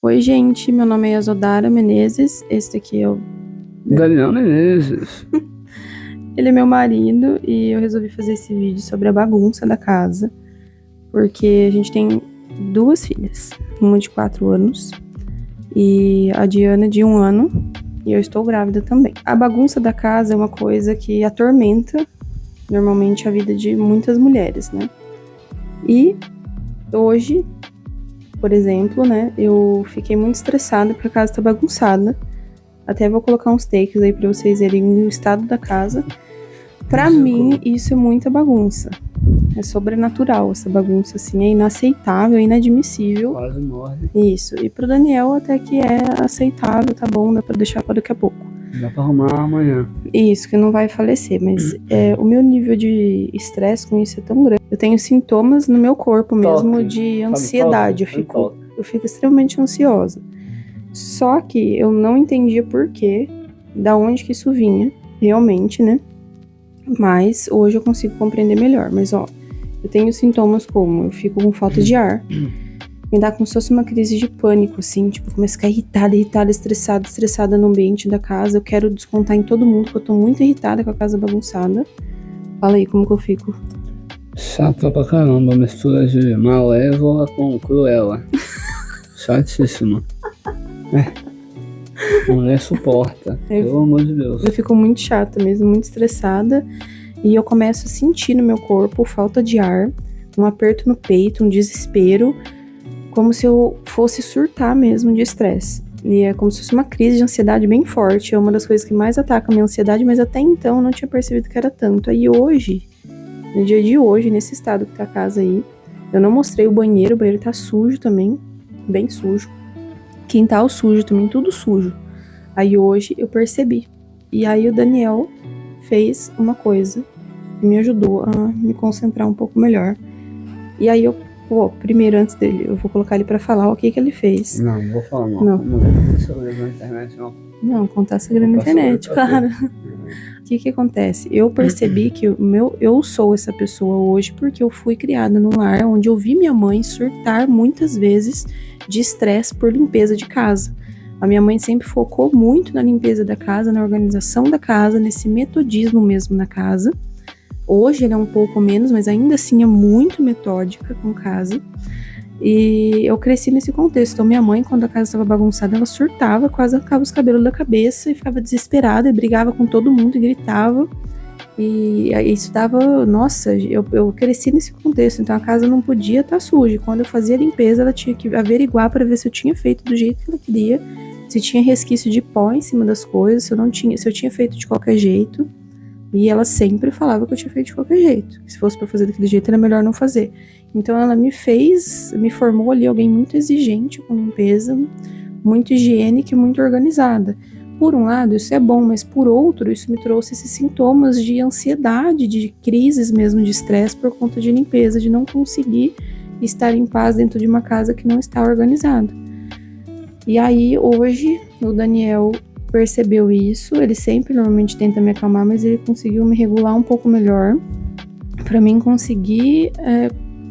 Oi, gente, meu nome é Yasodara Menezes, esse daqui é o Daniel Menezes. Ele é meu marido e eu resolvi fazer esse vídeo sobre a bagunça da casa, porque a gente tem 2 filhas, uma de 4 anos e a Diana de 1 ano, e eu estou grávida também. A bagunça da casa é uma coisa que atormenta normalmente a vida de muitas mulheres, né? E hoje, por exemplo, né, eu fiquei muito estressada porque a casa tá bagunçada. Até vou colocar uns takes aí pra vocês verem o estado da casa. Pra mim, isso é muita bagunça. É sobrenatural essa bagunça, assim, é inaceitável, é inadmissível. Quase morre. Isso, e pro Daniel até que é aceitável, tá bom, dá pra deixar pra daqui a pouco. Dá pra arrumar amanhã. Isso, que não vai falecer, mas o meu nível de estresse com isso é tão grande. Eu tenho sintomas no meu corpo mesmo de ansiedade, eu fico extremamente ansiosa. Só que eu não entendia por quê, da onde que isso vinha, realmente, né? Mas hoje eu consigo compreender melhor. Mas ó, eu tenho sintomas como eu fico com falta de ar, me dá como se fosse uma crise de pânico, assim, tipo, começo a ficar irritada, estressada no ambiente da casa. Eu quero descontar em todo mundo, porque eu tô muito irritada com a casa bagunçada. Fala aí, como que eu fico? Chata pra caramba, mistura de Malévola com Cruella. Chatíssima. Mulher suporta, pelo amor de Deus. Eu fico muito chata mesmo, muito estressada. E eu começo a sentir no meu corpo falta de ar, um aperto no peito, um desespero, como se eu fosse surtar mesmo de estresse. E é como se fosse uma crise de ansiedade bem forte. É uma das coisas que mais ataca a minha ansiedade, mas até então eu não tinha percebido que era tanto. Aí hoje, no dia de hoje, nesse estado que tá a casa aí, eu não mostrei o banheiro tá sujo também, bem sujo. Quintal sujo também, tudo sujo. Aí hoje eu percebi. E aí o Daniel fez uma coisa que me ajudou a me concentrar um pouco melhor. E aí primeiro antes dele, eu vou colocar ele pra falar o que ele fez. Não vou falar não vou contar segredo na internet não. Não, contar segredo na internet, claro. O que acontece? Eu percebi que eu sou essa pessoa hoje porque eu fui criada num lar onde eu vi minha mãe surtar muitas vezes de estresse por limpeza de casa. A minha mãe sempre focou muito na limpeza da casa, na organização da casa, nesse metodismo mesmo na casa. Hoje ela é um pouco menos, mas ainda assim é muito metódica com casa. E eu cresci nesse contexto. Então minha mãe, quando a casa estava bagunçada, ela surtava, quase arrancava os cabelos da cabeça e ficava desesperada e brigava com todo mundo e gritava. E isso dava... Nossa, eu cresci nesse contexto. Então a casa não podia estar suja. Quando eu fazia a limpeza, ela tinha que averiguar para ver se eu tinha feito do jeito que ela queria, se tinha resquício de pó em cima das coisas, se eu tinha feito de qualquer jeito. E ela sempre falava que eu tinha feito de qualquer jeito. Se fosse pra fazer daquele jeito, era melhor não fazer. Então ela me formou ali alguém muito exigente com limpeza, muito higiênica e muito organizada. Por um lado, isso é bom, mas por outro, isso me trouxe esses sintomas de ansiedade, de crises mesmo, de estresse por conta de limpeza, de não conseguir estar em paz dentro de uma casa que não está organizada. E aí, hoje, o Daniel percebeu isso, ele sempre normalmente tenta me acalmar, mas ele conseguiu me regular um pouco melhor para mim conseguir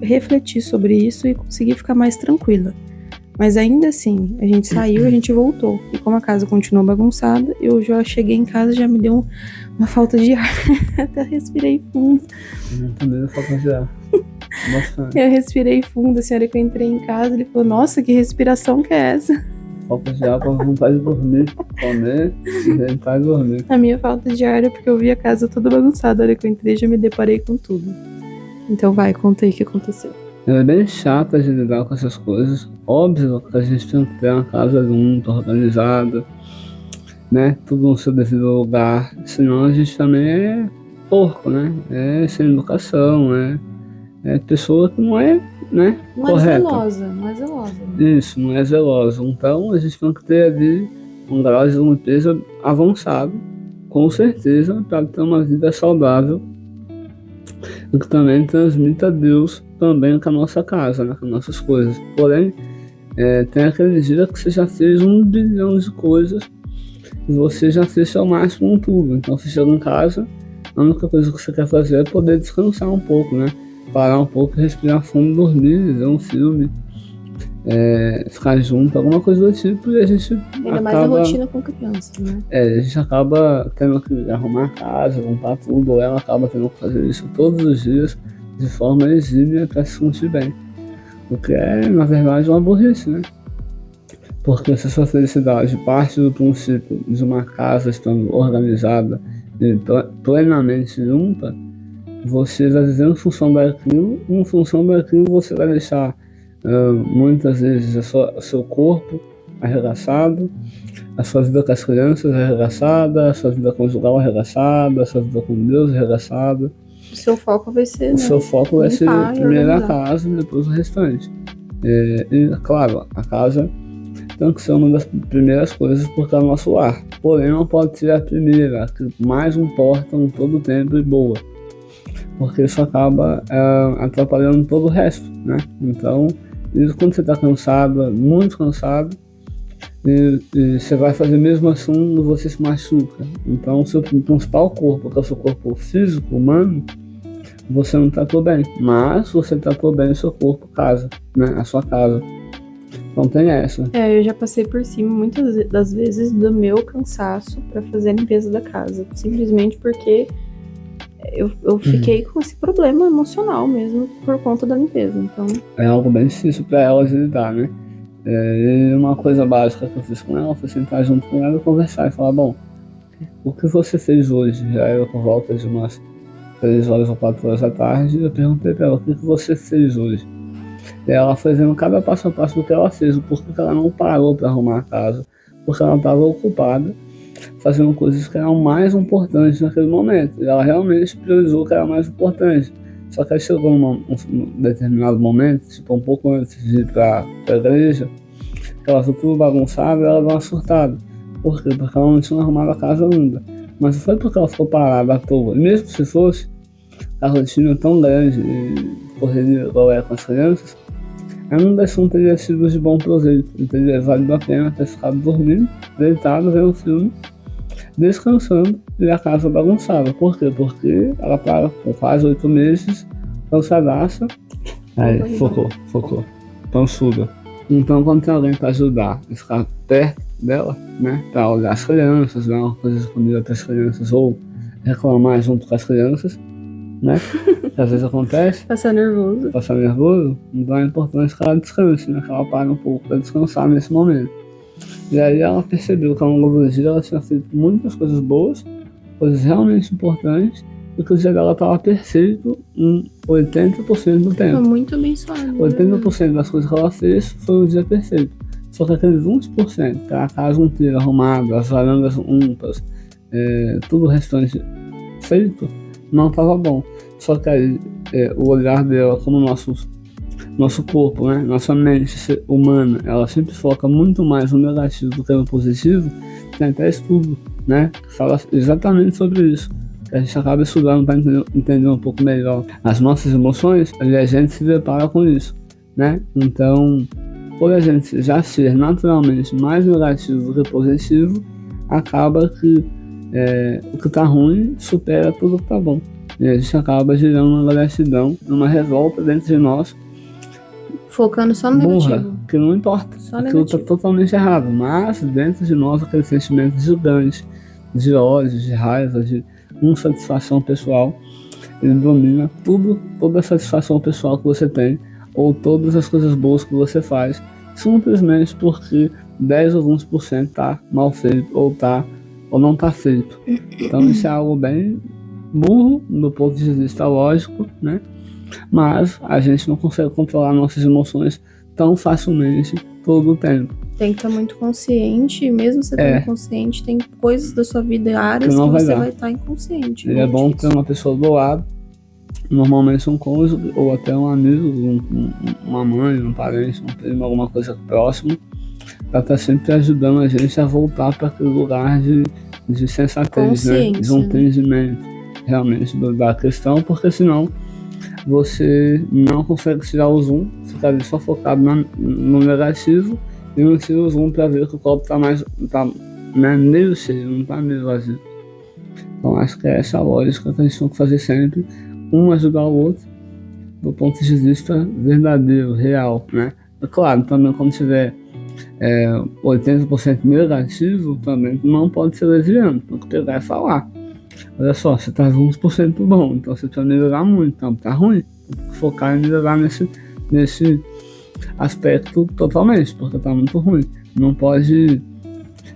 refletir sobre isso e conseguir ficar mais tranquila. Mas ainda assim, a gente saiu, a gente voltou, e como a casa continuou bagunçada, eu já cheguei em casa, já me deu uma falta de ar. Até respirei fundo. Também falta de ar. Eu respirei fundo, assim, a hora que eu entrei em casa, ele falou, nossa, que respiração que é essa? Falta de ar pra vontade de dormir, comer, sentar e dormir. A minha falta de ar é porque eu vi a casa toda bagunçada. A hora que eu entrei, já me deparei com tudo. Então vai, conta aí o que aconteceu. É bem chata de lidar com essas coisas. Óbvio que a gente tem que ter uma casa limpa, organizada, né? Tudo no seu devido lugar. Senão a gente também é porco, né? É sem educação, é pessoa que não é, né? Correta. Não é zelosa. Isso, não é zelosa. Então a gente tem que ter ali um grau de limpeza avançado, com certeza, para ter uma vida saudável e que também transmita a Deus também com a nossa casa, né? Com nossas coisas. Porém, tem aquele dia que você já fez 1 bilhão de coisas e você já fez seu máximo em tudo. Então você chega em casa, a única coisa que você quer fazer é poder descansar um pouco, né? Parar um pouco, respirar fundo, dormir, ver um filme. ficar junto, alguma coisa do tipo, e a gente Ainda mais a rotina com criança, né? A gente acaba tendo que arrumar a casa, limpar tudo, ou ela acaba tendo que fazer isso todos os dias de forma exímia para se sentir bem. O que é, na verdade, uma burrice, né? Porque se a sua felicidade parte do princípio de uma casa estando organizada e plenamente limpa, você vai viver em função daquilo, e em função daquilo você vai deixar muitas vezes o seu corpo arregaçado, a sua vida com as crianças arregaçada, a sua vida conjugal arregaçada, a sua vida com Deus arregaçada. O seu foco vai ser, O seu foco vai ser primeiro a organizar. casa e depois o restante. E, claro, a casa tem que ser uma das primeiras coisas porque é o nosso lar. Porém, não pode ser a primeira, a que mais importa em todo o tempo e boa. Porque isso acaba atrapalhando todo o resto, né? Então, isso quando você está cansado, muito cansado, e você vai fazer mesmo assim, você se machuca. Então, o seu principal corpo, que é o seu corpo físico, humano, você não tratou bem. Mas você tratou bem o seu corpo, casa, né? A sua casa. Então tem essa. Eu já passei por cima muitas das vezes do meu cansaço para fazer a limpeza da casa. Simplesmente porque eu fiquei com esse problema emocional mesmo por conta da limpeza. Então é algo bem difícil para elas lidar, né? E uma coisa básica que eu fiz com ela foi sentar junto com ela e conversar e falar, bom, o que você fez hoje? Já era por volta de umas 3 horas ou 4 horas da tarde, eu perguntei para ela, o que você fez hoje? E ela foi vendo cada passo a passo do que ela fez, o porquê que ela não parou para arrumar a casa, porque ela estava ocupada fazendo coisas que eram mais importantes naquele momento. E ela realmente priorizou o que era mais importante. Só que aí chegou num determinado momento, tipo um pouco antes de ir para a igreja, que ela ficou tudo bagunçado e ela deu uma surtada. Por quê? Porque ela não tinha arrumado a casa ainda. Mas não foi porque ela ficou parada à toa. E mesmo se fosse, a rotina tão grande e correria igual é com as crianças, ainda assim teria sido de bom proveito. E teria valido a pena ter ficado dormindo, deitado, vendo um filme, descansando e a casa bagunçada. Por quê? Porque ela para com quase 8 meses, cansadaça. Aí, focou. Pançuda. Então, quando tem alguém para ajudar e ficar perto dela, né, para olhar as crianças, dar uma coisa de comida para as crianças ou reclamar junto com as crianças, né, que às vezes acontece. Passar nervoso. Então é importante que ela descanse, né, que ela pare um pouco para descansar nesse momento. E aí ela percebeu que ao longo do dia ela tinha feito muitas coisas boas, coisas realmente importantes, e que o dia dela estava perfeito em 80% do tempo. Foi muito abençoado. 80% das coisas que ela fez foi um dia perfeito. Só que aqueles 20%, que é a casa inteira arrumada, as varandas limpas, tudo o restante feito, não estava bom. Só que aí o olhar dela, como nosso corpo, né, nossa mente humana, ela sempre foca muito mais no negativo do que no positivo. Tem até estudo, né, que fala exatamente sobre isso. A gente acaba estudando para entender um pouco melhor as nossas emoções e a gente se depara com isso, né? Então, por a gente já ser naturalmente mais negativo do que positivo, acaba que o que está ruim supera tudo que está bom. E a gente acaba gerando uma gratidão, uma revolta dentro de nós, focando só no negativo. Que não importa, aquilo está totalmente errado, mas dentro de nós aquele sentimento gigante de ódio, de raiva, de insatisfação pessoal, ele domina toda a satisfação pessoal que você tem, ou todas as coisas boas que você faz, simplesmente porque 10 ou 20% está mal feito, ou não está feito. Então isso é algo bem burro do ponto de vista lógico, né? Mas a gente não consegue controlar nossas emoções tão facilmente todo o tempo. Tem que estar muito consciente, e mesmo você estando consciente, tem coisas da sua vida, áreas que você vai estar inconsciente. E é bom ter uma pessoa do lado, normalmente um cônjuge, ou até um amigo, uma mãe, um parente, um primo, alguma coisa próxima, para estar sempre ajudando a gente a voltar para aquele lugar de sensatez, né? De um entendimento realmente da questão, porque senão você não consegue tirar o zoom, fica ali só focado no negativo, e não tira o zoom para ver que o copo tá meio cheio, não tá meio vazio. Então acho que é essa a lógica que a gente tem que fazer sempre, um ajudar o outro, do ponto de vista verdadeiro, real, né? É claro, também quando tiver 80% negativo, também não pode ser leviano, porque vai falar. Olha só, você tá 20% bom, então você precisa melhorar muito, então tá ruim. Tem que focar em melhorar nesse aspecto totalmente, porque tá muito ruim. Não pode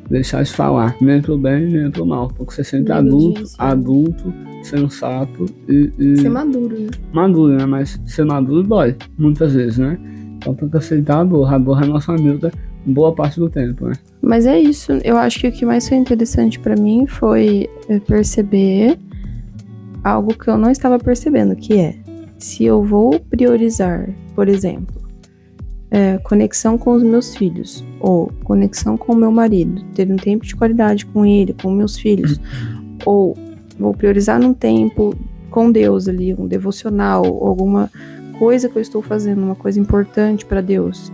deixar de falar, nem pro bem, nem pro mal, porque você sempre adulto, sensato e ser maduro, né? Maduro, né? Mas ser maduro dói, muitas vezes, né? Então tem que aceitar a dor é nossa amiga boa parte do tempo, né? Mas é isso, eu acho que o que mais foi interessante pra mim foi perceber algo que eu não estava percebendo, que é, se eu vou priorizar, por exemplo, conexão com os meus filhos, ou conexão com o meu marido, ter um tempo de qualidade com ele, com meus filhos, ou vou priorizar num tempo com Deus ali, um devocional, alguma coisa que eu estou fazendo, uma coisa importante para Deus,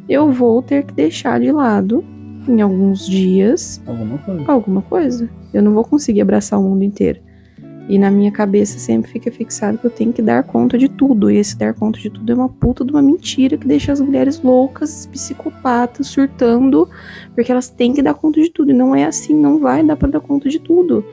eu vou ter que deixar de lado, em alguns dias, alguma coisa. Eu não vou conseguir abraçar o mundo inteiro. E na minha cabeça sempre fica fixado que eu tenho que dar conta de tudo. E esse dar conta de tudo é uma puta de uma mentira que deixa as mulheres loucas, psicopatas, surtando, porque elas têm que dar conta de tudo. E não é assim, não vai dar pra dar conta de tudo.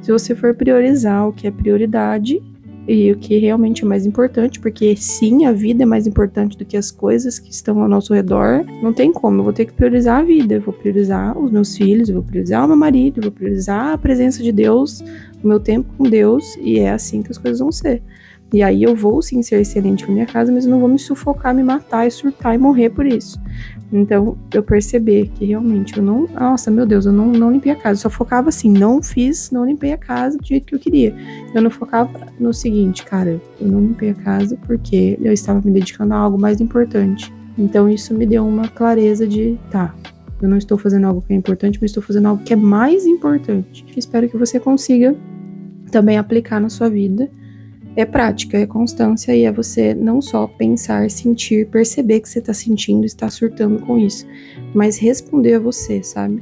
Se você for priorizar o que é prioridade e o que realmente é mais importante, porque sim, a vida é mais importante do que as coisas que estão ao nosso redor, não tem como, eu vou ter que priorizar a vida, eu vou priorizar os meus filhos, eu vou priorizar o meu marido, eu vou priorizar a presença de Deus, o meu tempo com Deus, e é assim que as coisas vão ser. E aí eu vou sim ser excelente com minha casa, mas eu não vou me sufocar, me matar e surtar e morrer por isso. Então, eu percebi que realmente eu não... Nossa, meu Deus, eu não limpei a casa. Eu só focava assim, não limpei a casa do jeito que eu queria. Eu não focava no seguinte, cara, eu não limpei a casa porque eu estava me dedicando a algo mais importante. Então, isso me deu uma clareza de, eu não estou fazendo algo que é importante, mas estou fazendo algo que é mais importante. Espero que você consiga também aplicar na sua vida. É prática, é constância e é você não só pensar, sentir, perceber que você está sentindo, está surtando com isso, mas responder a você, sabe?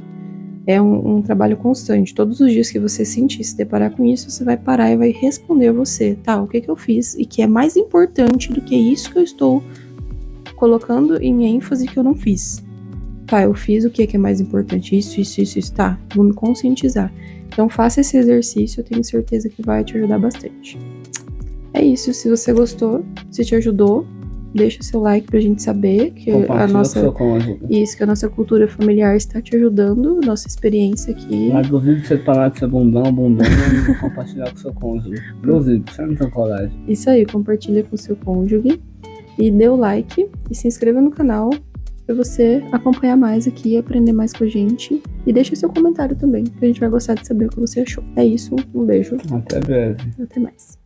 É um trabalho constante. Todos os dias que você sentir, se deparar com isso, você vai parar e vai responder a você, o que eu fiz e que é mais importante do que isso que eu estou colocando em ênfase que eu não fiz. Eu fiz o que é mais importante, isso, vou me conscientizar. Então faça esse exercício, eu tenho certeza que vai te ajudar bastante. É isso, se você gostou, se te ajudou, deixa seu like pra gente saber que a nossa cultura familiar está te ajudando, nossa experiência aqui. Mas duvido você parar de ser bundão e compartilhar com seu cônjuge. Duvido, você não tem coragem. Isso aí, compartilha com seu cônjuge e dê o like e se inscreva no canal pra você acompanhar mais aqui, aprender mais com a gente. E deixa seu comentário também, que a gente vai gostar de saber o que você achou. É isso, um beijo. Até breve. Até mais.